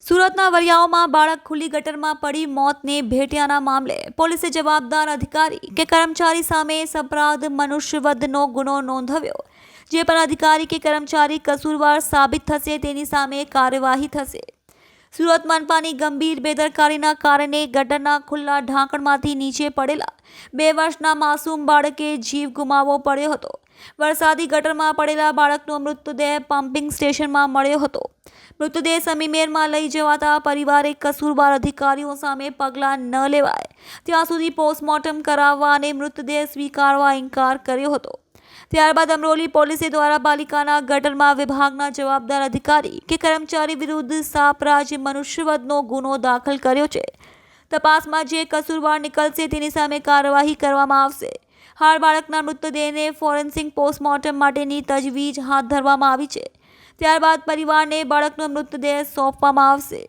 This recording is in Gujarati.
સુરતના વરિયાઓમાં બાળક ખુલ્લી ગટરમાં પડી મોતને ભેટ્યાના મામલે પોલીસે જવાબદાર અધિકારી કે કર્મચારી સામે સપરાધ મનુષ્યવધનો ગુનો નોંધાવ્યો, જે પણ અધિકારી કે કર્મચારી કસૂરવાર સાબિત થશે તેની સામે કાર્યવાહી થશે। સુરત મનપાની ગંભીર બેદરકારીના કારણે ગટરના ખુલ્લા ઢાંકણમાંથી નીચે પડેલા 2 વર્ષના માસૂમ બાળકે જીવ ગુમાવવો પડ્યો હતો। વરસાદી ગટરમાં પડેલા બાળકનો મૃતદેહ પમ્પિંગ સ્ટેશનમાં મળ્યો હતો। મૃતદેહ સમીમેરમાં લઈ જવાતા પરિવારે કસૂરવાર અધિકારીઓ સામે પગલાં ન લેવાય ત્યાં સુધી પોસ્ટમોર્ટમ કરાવવા અને મૃતદેહ સ્વીકારવા ઇનકાર કર્યો હતો। ત્યારબાદ અમરોલી પોલીસે દ્વારા પાલિકાના ગટરમાં વિભાગના જવાબદાર અધિકારી કે કર્મચારી વિરુદ્ધ સાપરાજ મનુષ્યવધનો ગુનો દાખલ કર્યો છે। તપાસમાં જે કસૂરવાર નીકળશે તેની સામે કાર્યવાહી કરવામાં આવશે। હાલ બાળકના મૃતદેહને ફોરેન્સિક પોસ્ટમોર્ટમ માટેની તજવીજ હાથ ધરવામાં આવી છે। ત્યારબાદ પરિવારને બાળકનો મૃતદેહ સોંપવામાં આવશે।